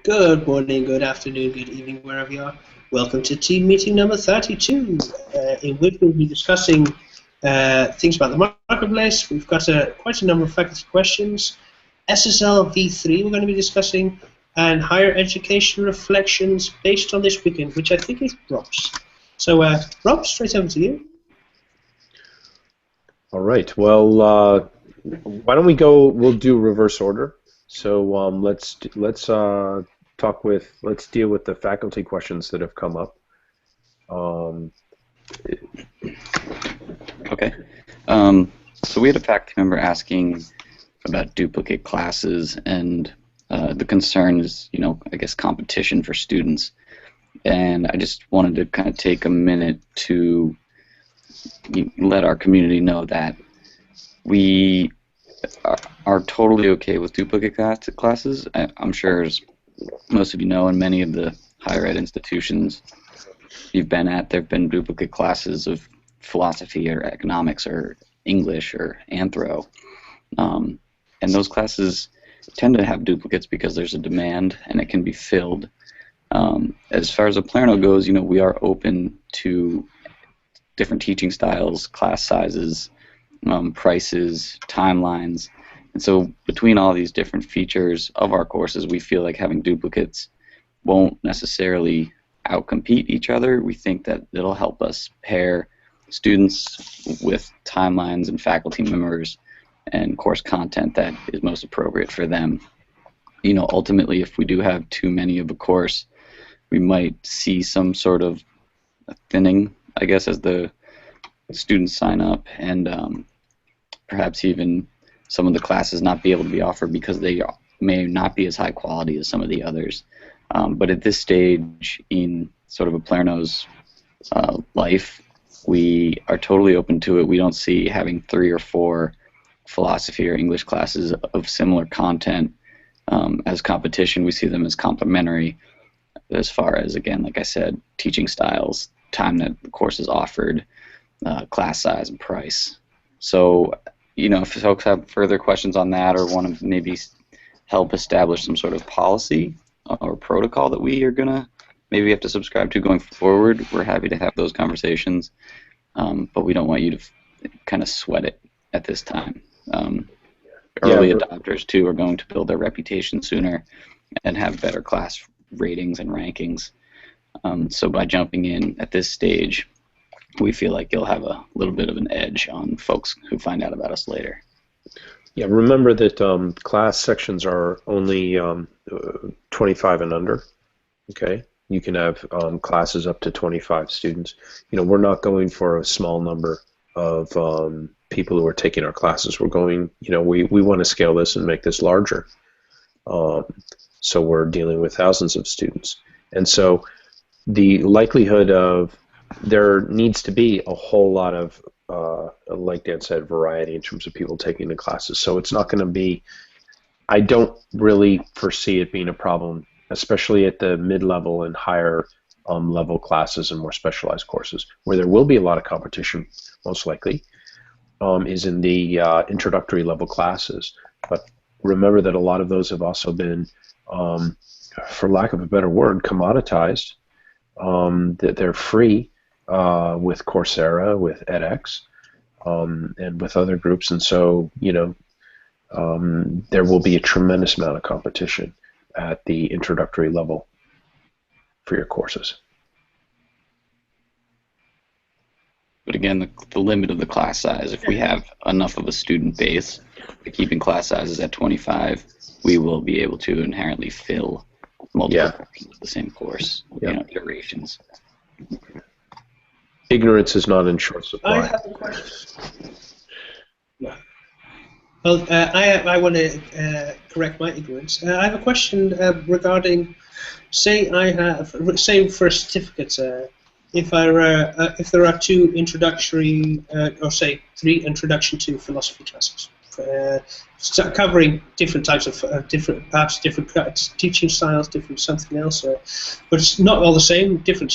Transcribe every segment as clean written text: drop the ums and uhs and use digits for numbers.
Good morning, good afternoon, good evening, wherever you are. Welcome to team meeting number 32, in which we'll be discussing things about the marketplace. We've got quite a number of faculty questions. SSL v3 we're going to be discussing, and higher education reflections based on this weekend, which I think is Rob's. So, Rob, straight over to you. All right. Well, why don't we go? We'll do reverse order. So let's deal with the faculty questions that have come up. Okay. So we had a faculty member asking about duplicate classes, and the concern is, I guess competition for students. And I just wanted to kind of take a minute to let our community know that we are totally okay with duplicate classes. I'm sure, as most of you know, in many of the higher ed institutions you've been at, there have been duplicate classes of philosophy or economics or English or anthro. And those classes tend to have duplicates because there's a demand and it can be filled. As far as Aplerno goes, we are open to different teaching styles, class sizes, prices, timelines. And so between all these different features of our courses, we feel like having duplicates won't necessarily outcompete each other. We think that it'll help us pair students with timelines and faculty members and course content that is most appropriate for them. Ultimately, if we do have too many of a course, we might see some sort of thinning, I guess, as the students sign up, and perhaps even some of the classes not be able to be offered because they may not be as high quality as some of the others. But at this stage in sort of Aplerno's life, we are totally open to it. We don't see having 3 or 4 philosophy or English classes of similar content as competition. We see them as complementary as far as, again, like I said, teaching styles, time that the course is offered, class size, and price. So, if folks have further questions on that or want to maybe help establish some sort of policy or protocol that we are going to maybe have to subscribe to going forward, we're happy to have those conversations, but we don't want you to kind of sweat it at this time. Early adopters, too, are going to build their reputation sooner and have better class ratings and rankings. So by jumping in at this stage, we feel like you'll have a little bit of an edge on folks who find out about us later. Yeah, remember that class sections are only 25 and under. Okay, you can have classes up to 25 students. We're not going for a small number of people who are taking our classes. We're going, we want to scale this and make this larger. So we're dealing with thousands of students. And so the likelihood of there needs to be a whole lot of, like Dan said, variety in terms of people taking the classes. So it's not going to be, I don't really foresee it being a problem, especially at the mid-level and higher level classes and more specialized courses. Where there will be a lot of competition, most likely, is in the introductory level classes. But remember that a lot of those have also been, for lack of a better word, commoditized. That they're free with Coursera, with edX, and with other groups, and so there will be a tremendous amount of competition at the introductory level for your courses. But again, the limit of the class size, if we have enough of a student base, keeping class sizes at 25, we will be able to inherently fill multiple portions of the same course, iterations. Ignorance is not in short supply. I have a question. Yeah. Well, I want to correct my ignorance. I have a question regarding, say for certificates, if there are 2 introductory, or say 3 introduction to philosophy classes, covering different types of different teaching styles, different something else, but it's not all the same. Different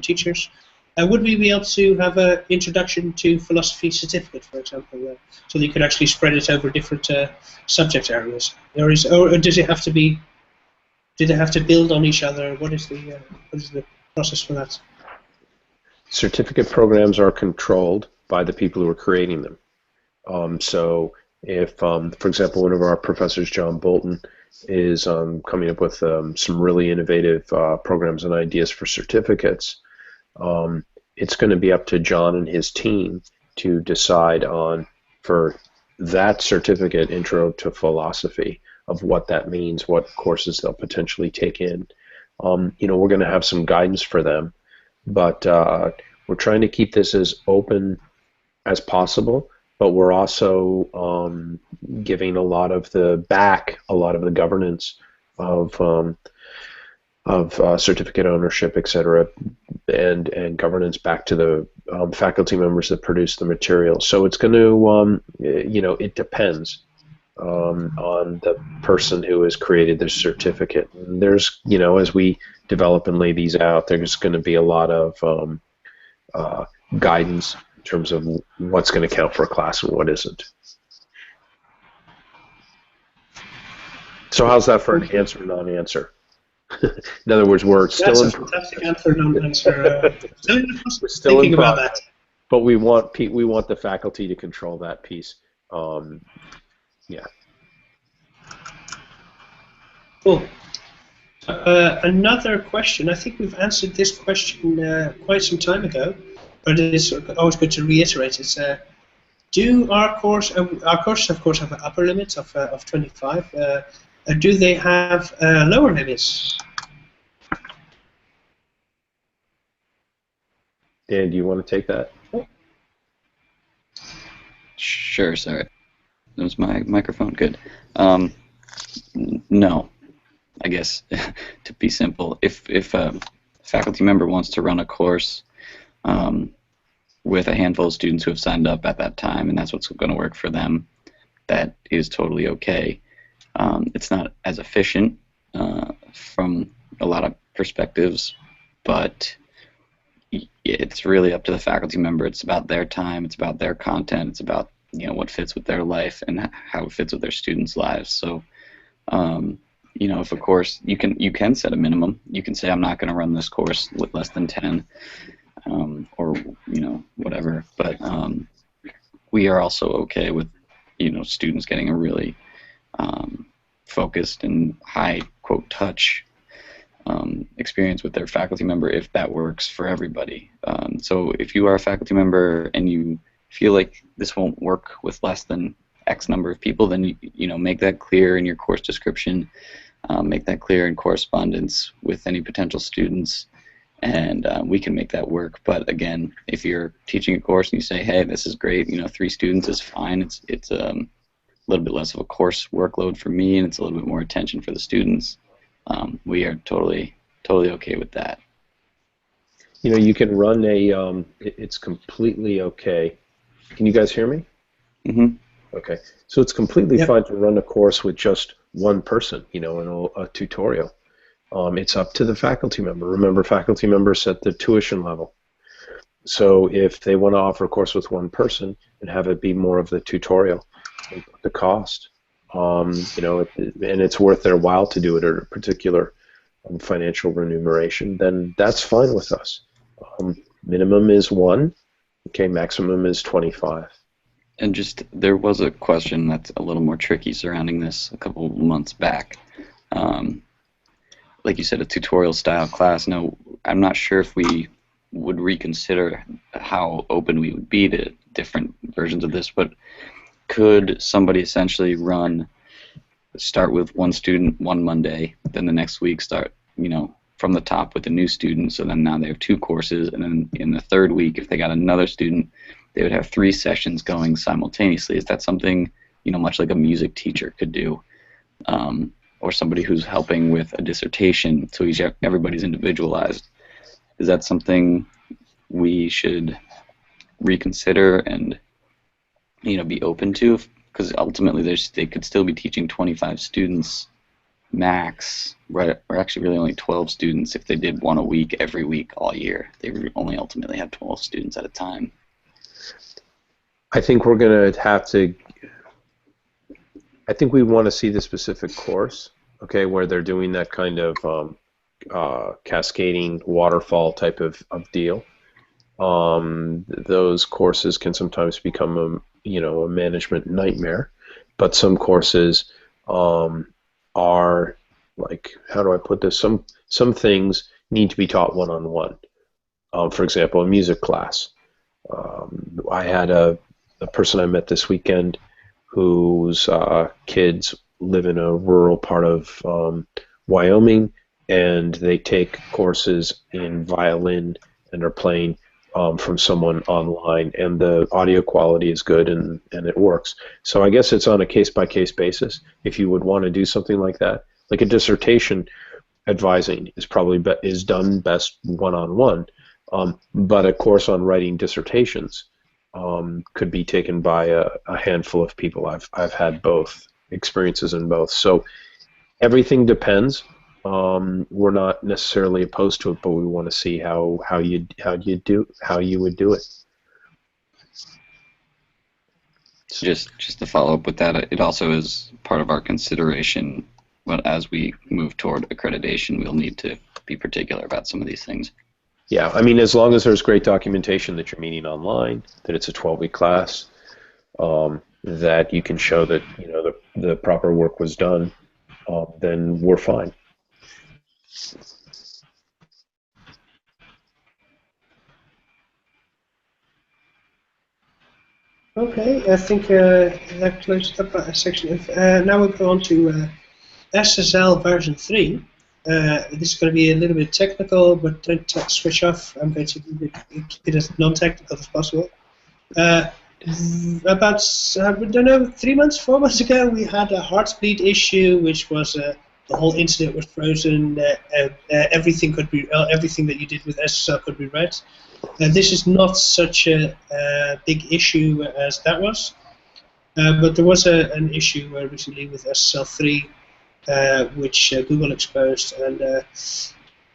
teachers. Would we be able to have an introduction to philosophy certificate, for example, so that you could actually spread it over different subject areas, or does it have to be do they have to build on each other? What is the process for that? Certificate programs are controlled by the people who are creating them. So if, for example, one of our professors, John Bolton, is coming up with some really innovative programs and ideas for certificates, it's going to be up to John and his team to decide on, for that certificate, Intro to Philosophy, of what that means, what courses they'll potentially take in. We're going to have some guidance for them, but we're trying to keep this as open as possible, but we're also giving a lot of the governance of certificate ownership, et cetera, and governance back to the faculty members that produce the material. So it's going to, it depends on the person who has created the certificate. And there's, as we develop and lay these out, there's going to be a lot of guidance in terms of what's going to count for a class and what isn't. So how's that for an answer, non-answer? In other words, we're still in. That's a fantastic answer, non-answer. We're still thinking about that, but we want the faculty to control that piece. Yeah. Cool. Another question. I think we've answered this question quite some time ago, but it is always good to reiterate. It's do our courses, of course, have upper limits of 25? Do they have lower limits? Dan, do you want to take that? Sure, sorry. That was my microphone. Good. No, I guess, to be simple. If a faculty member wants to run a course with a handful of students who have signed up at that time, and that's what's going to work for them, that is totally okay. It's not as efficient from a lot of perspectives, but it's really up to the faculty member. It's about their time, it's about their content, it's about what fits with their life and how it fits with their students' lives. So if a course, you can set a minimum. You can say, I'm not going to run this course with less than 10 or whatever, but we are also okay with students getting a really focused and high quote touch experience with their faculty member if that works for everybody. So if you are a faculty member and you feel like this won't work with less than X number of people, then make that clear in your course description, make that clear in correspondence with any potential students, and we can make that work. But again, if you're teaching a course and you say, hey, this is great, 3 students is fine, it's a little bit less of a course workload for me and it's a little bit more attention for the students, we are totally okay with that. You can run a, it's completely okay. Can you guys hear me? Mm-hmm. Okay. So it's completely fine to run a course with just one person, in a tutorial. It's up to the faculty member. Remember, faculty members set the tuition level. So if they want to offer a course with one person and have it be more of the tutorial, the cost, and it's worth their while to do it at a particular financial remuneration, then that's fine with us. Minimum is 1. Okay, maximum is 25. And there was a question that's a little more tricky surrounding this a couple of months back. Like you said, a tutorial style class. No, I'm not sure if we would reconsider how open we would be to different versions of this, but could somebody essentially start with one student one Monday, then the next week start, from the top with a new student, so then now they have 2 courses, and then in the 3rd week, if they got another student, they would have 3 sessions going simultaneously. Is that something, much like a music teacher could do, or somebody who's helping with a dissertation, so everybody's individualized? Is that something we should reconsider and, be open to? Because ultimately, they could still be teaching 25 students max, right? Or actually really only 12 students if they did 1 a week every week all year. They would only ultimately have 12 students at a time. I think we're going to have to, I think we want to see the specific course okay, where they're doing that kind of cascading waterfall type of deal. Those courses can sometimes become a management nightmare, but some courses are like, how do I put this? Some things need to be taught one-on-one. For example, a music class. I had a person I met this weekend whose kids live in a rural part of Wyoming, and they take courses in violin and are playing from someone online, and the audio quality is good and it works. So I guess it's on a case-by-case basis. If you would want to do something like that, like a dissertation advising is probably is done best one-on-one, but a course on writing dissertations could be taken by a handful of people. I've had both experiences in both, so everything depends. We're not necessarily opposed to it, but we want to see how you would do it. Just to follow up with that, it also is part of our consideration. But as we move toward accreditation, we'll need to be particular about some of these things. Yeah, I mean, as long as there's great documentation that you're meeting online, that it's a 12-week class, that you can show that the proper work was done, then we're fine. Okay, I think that closes up that section. Now we'll go on to SSL version 3. This is going to be a little bit technical, but don't switch off. I'm going to keep it as non-technical as possible. About, I don't know, 3 months, 4 months ago, we had a Heartbleed issue, which was the whole internet was frozen. Everything that you did with SSL could be read. This is not such a big issue as that was, but there was an issue recently with SSL 3. Which Google exposed, and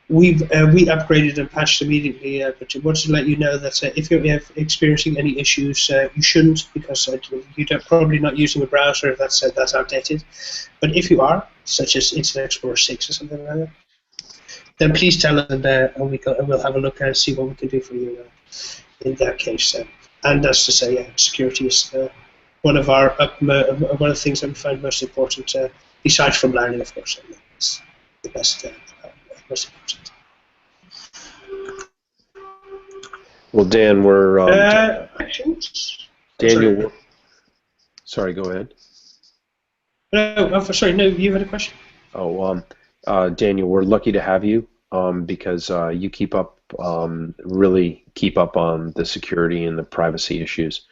we upgraded and patched immediately. But I wanted to let you know that if you're experiencing any issues, you shouldn't, because you're probably not using a browser that's outdated. But if you are, such as Internet Explorer 6 or something like that, then please tell us, and we'll have a look and see what we can do for you in that case. And that's to say, yeah, security is one of the things that we find most important. Besides from learning, of course, it's the best, most important. Well, Dan, we're Daniel. Sorry, go ahead. No, sorry. No, you had a question. Oh, Daniel, we're lucky to have you because you really keep up on the security and the privacy issues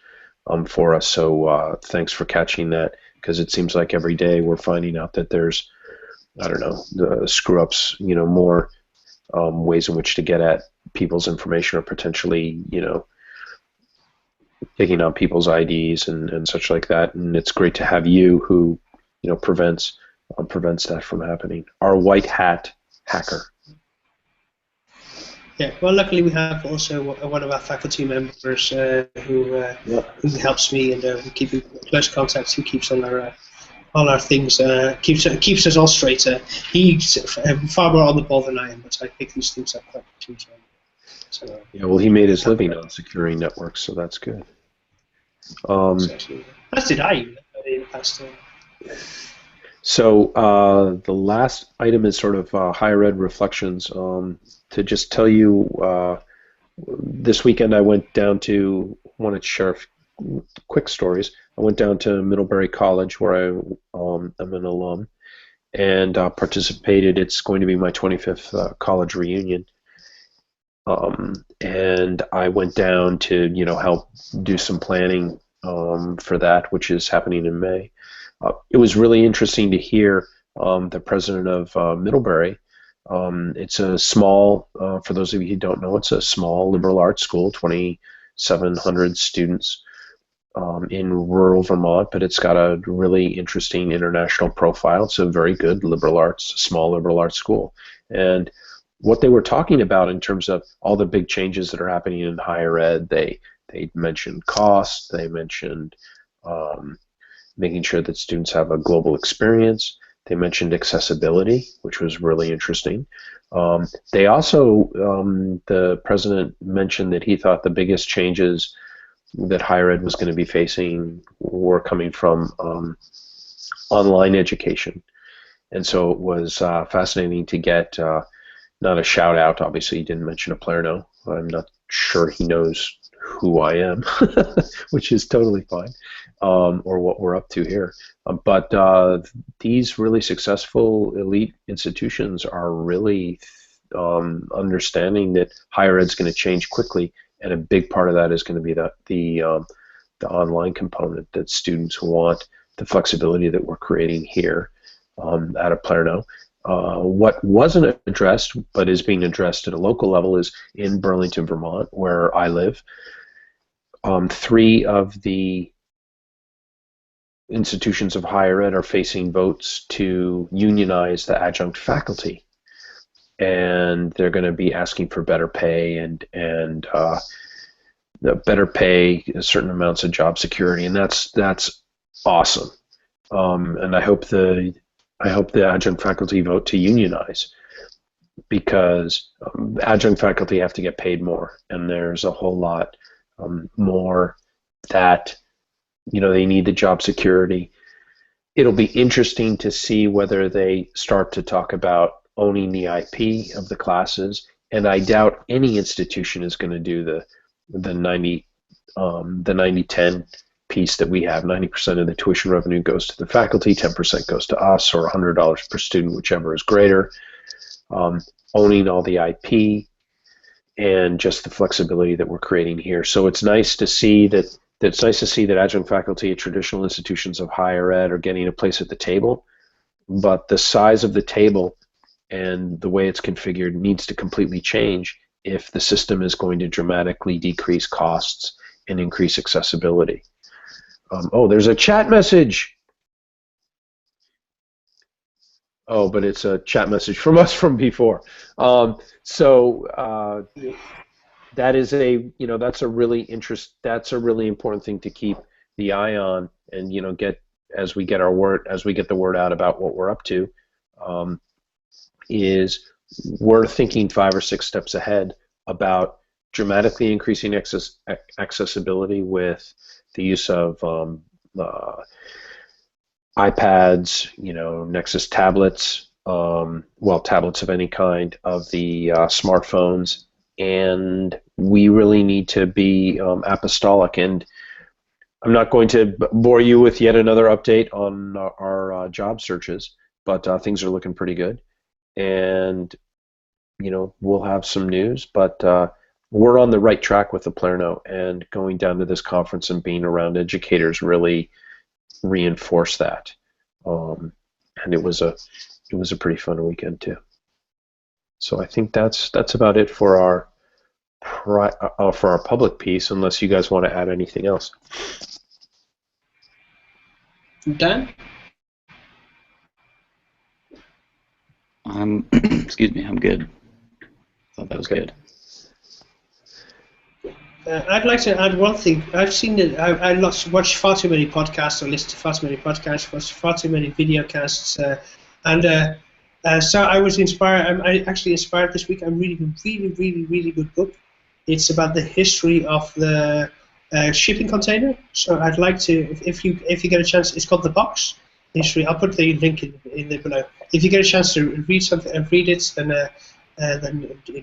for us. So thanks for catching that. Because it seems like every day we're finding out that there's, I don't know, the screw-ups, more ways in which to get at people's information, or potentially, taking out people's IDs and such like that. And it's great to have you who, prevents that from happening. Our white hat hacker. Yeah, well, luckily we have also one of our faculty members who helps me, and we keep in close contact. Who keeps all our things, keeps us all straight. He's far more on the ball than I am, but I pick these things up quite too. So, yeah, well, he made his living on securing networks, so that's good. As did I in the past. So the last item is sort of higher ed reflections. To just tell you, this weekend I went down to, wanted to share quick stories. I went down to Middlebury College, where I am an alum, and participated. It's going to be my 25th college reunion. And I went down to, help do some planning for that, which is happening in May. It was really interesting to hear the president of Middlebury. It's a small, for those of you who don't know, it's a small liberal arts school, 2,700 students in rural Vermont, but it's got a really interesting international profile. It's a very good liberal arts, small liberal arts school. And what they were talking about in terms of all the big changes that are happening in higher ed, they mentioned cost, they mentioned making sure that students have a global experience. They mentioned accessibility, which was really interesting. They also, the president mentioned that he thought the biggest changes that higher ed was going to be facing were coming from online education. And so it was fascinating to get not a shout out. Obviously, he didn't mention a Palerno. I'm not sure he knows who I am, which is totally fine, or what we're up to here. But these really successful elite institutions are really understanding that higher ed is going to change quickly, and a big part of that is going to be the online component that students want, the flexibility that we're creating here at a Palerno. What wasn't addressed but is being addressed at a local level is in Burlington, Vermont, where I live. 3 of the institutions of higher ed are facing votes to unionize the adjunct faculty, and they're going to be asking for better pay and better pay, certain amounts of job security, and that's awesome. And I hope the adjunct faculty vote to unionize, because adjunct faculty have to get paid more, and there's a whole lot more that they need the job security. It'll be interesting to see whether they start to talk about owning the IP of the classes, and I doubt any institution is going to do the 90-10 piece that we have. 90% of the tuition revenue goes to the faculty, 10% goes to us, or $100 per student, whichever is greater. Owning all the IP and just the flexibility that we're creating here. So it's nice to see that. It's nice to see that adjunct faculty at traditional institutions of higher ed are getting a place at the table, but the size of the table and the way it's configured needs to completely change if the system is going to dramatically decrease costs and increase accessibility. Oh, there's a chat message. Oh, but it's a chat message from us from before. That is that's a really important thing to keep the eye on, and get as we get the word out about what we're up to. Is we're thinking 5 or 6 steps ahead about dramatically increasing accessibility with the use of iPads, Nexus tablets, tablets of any kind, of the smartphones, and we really need to be apostolic. And I'm not going to bore you with yet another update on our job searches, but things are looking pretty good, and we'll have some news, but we're on the right track with the Palerno, and going down to this conference and being around educators really reinforced that. And it was a pretty fun weekend too. So I think that's about it for our public piece, unless you guys want to add anything else. Dan? Excuse me, I'm good. Thought that was good. I'd like to add one thing. I've seen it. I watched far too many podcasts, or listened to far too many podcasts, watched far too many video casts, so I was inspired. I'm actually inspired this week. I'm reading a really, really, really good book. It's about the history of the shipping container. So I'd like to, if you get a chance, it's called The Box History. I'll put the link in there below. If you get a chance to read something and read it, then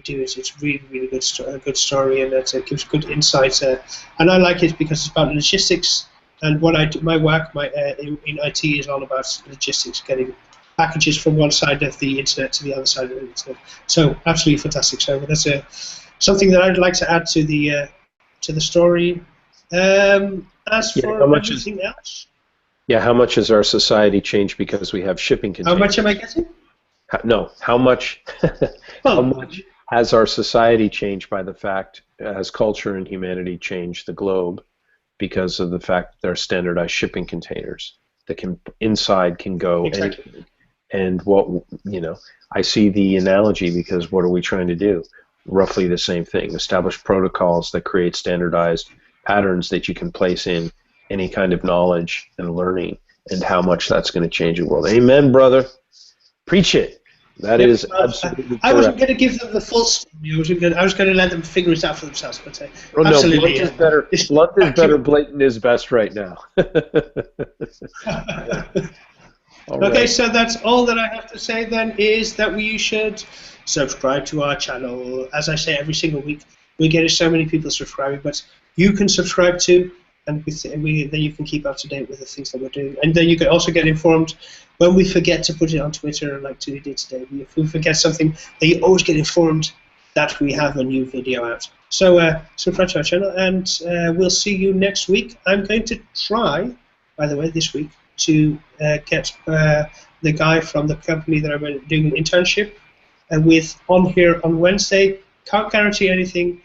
do it. It's really, really good story, and it gives good insight. And I like it because it's about logistics, and what I do, my work, in IT is all about logistics, getting packages from one side of the internet to the other side of the internet. So absolutely fantastic. So that's something that I'd like to add to the story. As for everything else. Yeah, how much has our society changed because we have shipping containers? How much am I getting? How much? How much has our society changed by the fact, has culture and humanity changed the globe because of the fact that there are standardized shipping containers that can go exactly. anything. And I see the analogy, because what are we trying to do? Roughly the same thing. Establish protocols that create standardized patterns that you can place in any kind of knowledge and learning, and how much that's going to change the world. Amen, brother. Preach it. That is absolutely I wasn't correct. going to give them the full story. I was going to let them figure it out for themselves. But Oh, no, absolutely, blunt is better. Blunt is better. Blatant is best right now. All Okay, right. so that's all that I have to say then is that you should subscribe to our channel. As I say every single week, we're getting so many people subscribing, but you can subscribe too, and then you can keep up to date with the things that we're doing. And then you can also get informed when we forget to put it on Twitter, like we did today. If we forget something, then you always get informed that we have a new video out. So subscribe to our channel, and we'll see you next week. I'm going to try, by the way, this week, to get the guy from the company that I'm doing an internship with on here on Wednesday. Can't guarantee anything.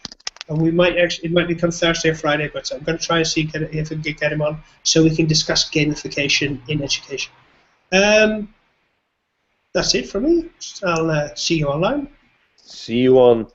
We might actually, it might become Thursday or Friday, but I'm going to try and see if we can get him on so we can discuss gamification in education. That's it from me. I'll see you online. See you online.